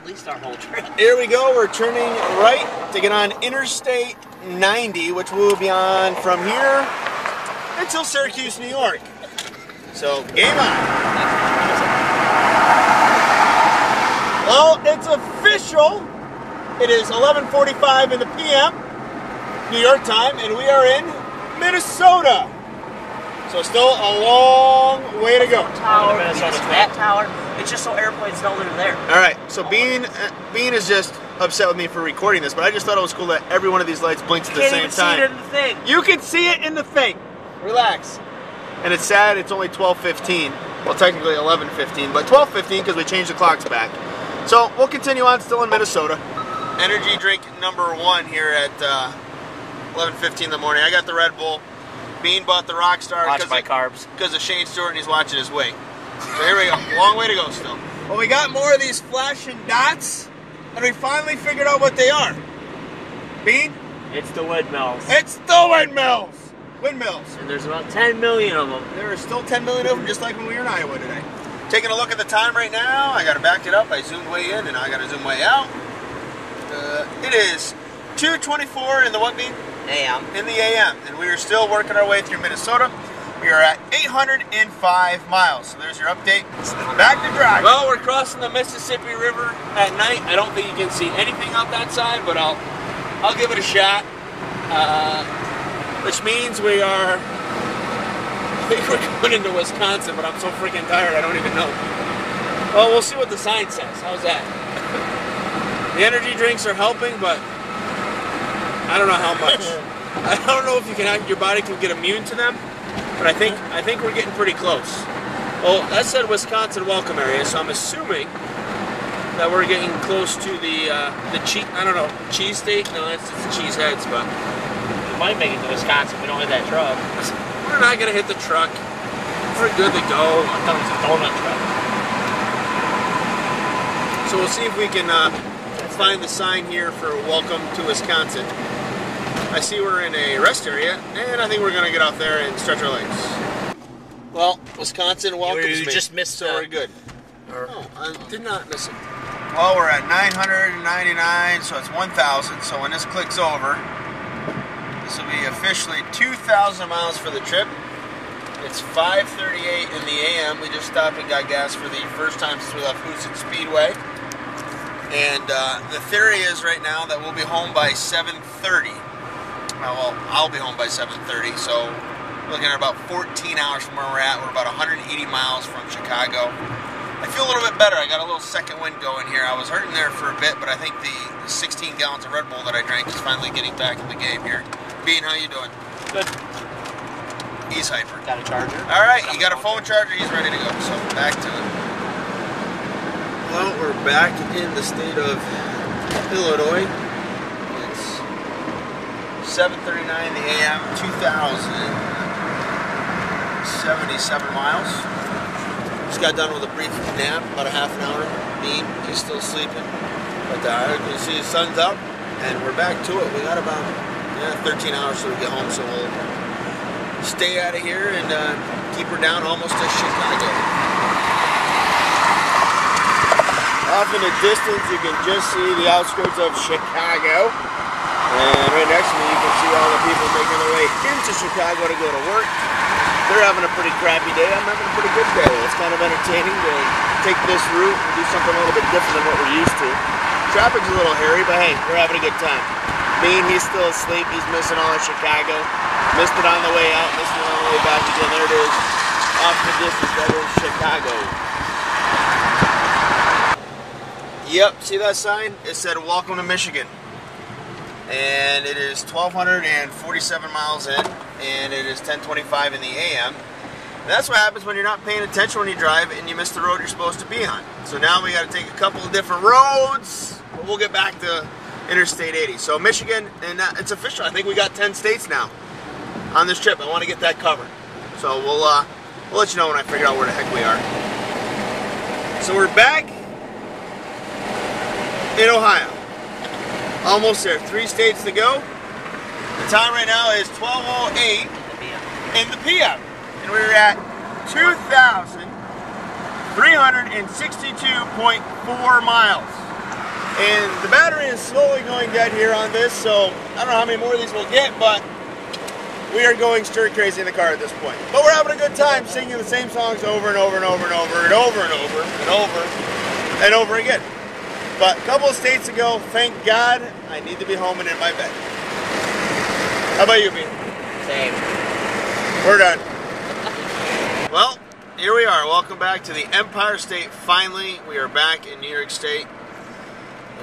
least our whole trip. Here we go. We're turning right to get on Interstate 90, which we will be on from here until Syracuse, New York. So, game on. Well, it's official. It is 11:45 in the p.m. New York time, and we are in Minnesota. So still a long way to go. Tower, that tower. It's just so airplanes know they're there. All right. So Bean is just upset with me for recording this, but I just thought it was cool that every one of these lights blinks at the same time. You can't even see it in the thing. You can see it in the thing. Relax. And it's sad. It's only 12:15. Well, technically 11:15, but 12:15 because we changed the clocks back. So we'll continue on. Still in Minnesota. Energy drink number 1 here at 11:15 in the morning. I got the Red Bull. Bean bought the Rockstar Watch my carbs. because of Shane Stewart, and he's watching his weight. So here we go. Long way to go still. Well, we got more of these flashing dots, and we finally figured out what they are. Bean? It's the windmills. It's the windmills. Windmills. And there's about 10 million of them. There are still 10 million of them, just like when we were in Iowa today. Taking a look at the time right now. I got to back it up. I zoomed way in, and I got to zoom way out. It is 2:24 in the what, Bean? AM. In the AM, and we are still working our way through Minnesota. We are at 805 miles. So there's your update. Back to drive. Well, we're crossing the Mississippi River at night. I don't think you can see anything out that side, but I'll give it a shot. Which means I think we're going into Wisconsin, but I'm so freaking tired I don't even know. Well, we'll see what the sign says. How's that? The energy drinks are helping, but I don't know how much. I don't know if your body can get immune to them, but I think we're getting pretty close. Well, that said Wisconsin welcome area, so I'm assuming that we're getting close to the cheese. I don't know, cheese steak. No, that's just the cheese heads, but We might make it to Wisconsin if we don't hit that truck. we're not gonna hit the truck. We're good to go. I thought it was a donut truck. So we'll see if we can find the sign here for welcome to Wisconsin. I see we're in a rest area, and I think we're gonna get out there and stretch our legs. Well, Wisconsin welcomes me. You just missed so we're good. Oh, I did not miss it. Well, we're at 999, so it's 1,000. So when this clicks over, this will be officially 2,000 miles for the trip. It's 5:38 in the AM. We just stopped and got gas for the first time since we left Houston Speedway. And the theory is right now that we'll be home by 7:30. Well, I'll be home by 7:30, so we're looking at about 14 hours from where we're at. We're about 180 miles from Chicago. I feel a little bit better. I got a little second wind going here. I was hurting there for a bit, but I think the 16 gallons of Red Bull that I drank is finally getting back in the game here. Bean, how you doing? Good. He's hyper. Got a charger. All right, you got a phone charger. He's ready to go. So back to it. Well, we're back in the state of Illinois. It's 7:39 in the AM, 2,077 miles. Just got done with a brief nap, about a half an hour. Bean, he's still sleeping. But you can see the sun's up, and we're back to it. We got about 13 hours till we get home, so we'll stay out of here and keep her down almost to Chicago. Off in the distance, you can just see the outskirts of Chicago. And right next to me, you can see all the people making their way into Chicago to go to work. They're having a pretty crappy day. I'm having a pretty good day. It's kind of entertaining to take this route and do something a little bit different than what we're used to. Traffic's a little hairy, but hey, we're having a good time. Bean, he's still asleep. He's missing all of Chicago. Missed it on the way out, missed it on the way back again. There it is. Off the distance, that is Chicago. Yep, see that sign? It said, welcome to Michigan. And it is 1,247 miles in, and it is 10:25 in the AM. And that's what happens when you're not paying attention when you drive and you miss the road you're supposed to be on. So now we got to take a couple of different roads, but we'll get back to Interstate 80. So Michigan, and it's official. I think we got 10 states now on this trip. I want to get that covered. So we'll let you know when I figure out where the heck we are. So we're back in Ohio. Almost there. 3 states to go. The time right now is 12:08 in the PM. And we're at 2,362.4 miles. And the battery is slowly going dead here on this, so I don't know how many more of these we'll get, but we are going stir crazy in the car at this point. But we're having a good time singing the same songs over and over and over and over and over and over and over and over again. But a couple of states ago, thank God, I need to be home and in my bed. How about you, Bean? Same. We're done. Well, here we are. Welcome back to the Empire State. Finally, we are back in New York State.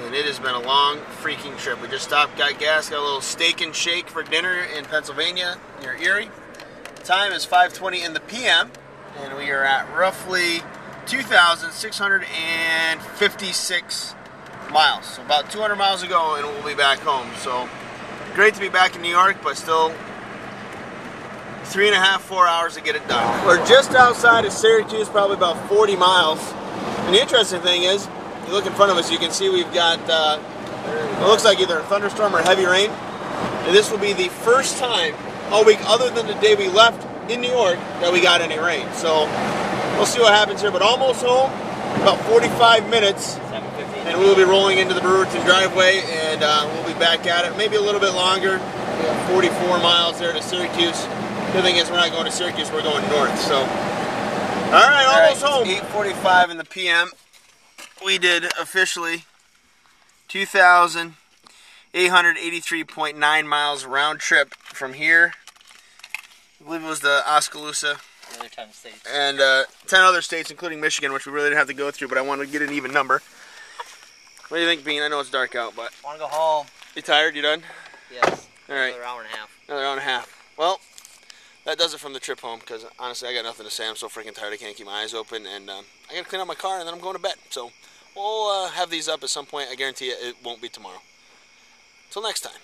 And it has been a long freaking trip. We just stopped, got gas, got a little steak and shake for dinner in Pennsylvania near Erie. Time is 5:20 in the p.m. and we are at roughly 2,656 miles. So about 200 miles to go and we'll be back home. So great to be back in New York, but still 3.5, 4 hours to get it done. We're just outside of Syracuse, probably about 40 miles. And the interesting thing is, you look in front of us, you can see we've got, it looks like either a thunderstorm or heavy rain. And this will be the first time all week, other than the day we left in New York, that we got any rain. So we'll see what happens here, but almost home, about 45 minutes. And we'll be rolling into the Brewerton driveway, and we'll be back at it. Maybe a little bit longer. We have 44 miles there to Syracuse. The thing is, we're not going to Syracuse, we're going north. So, all right, almost home. 8:45 in the p.m. We did officially 2,883.9 miles round trip from here. I believe it was the Oskaloosa. The other 10 states. And 10 other states, including Michigan, which we really didn't have to go through, but I wanted to get an even number. What do you think, Bean? I know it's dark out, but... I want to go home. You tired? You done? Yes. All right. Another hour and a half. Another hour and a half. Well, that does it from the trip home, because honestly, I got nothing to say. I'm so freaking tired, I can't keep my eyes open, and I got to clean up my car, and then I'm going to bed. So we'll have these up at some point. I guarantee you it won't be tomorrow. Until next time.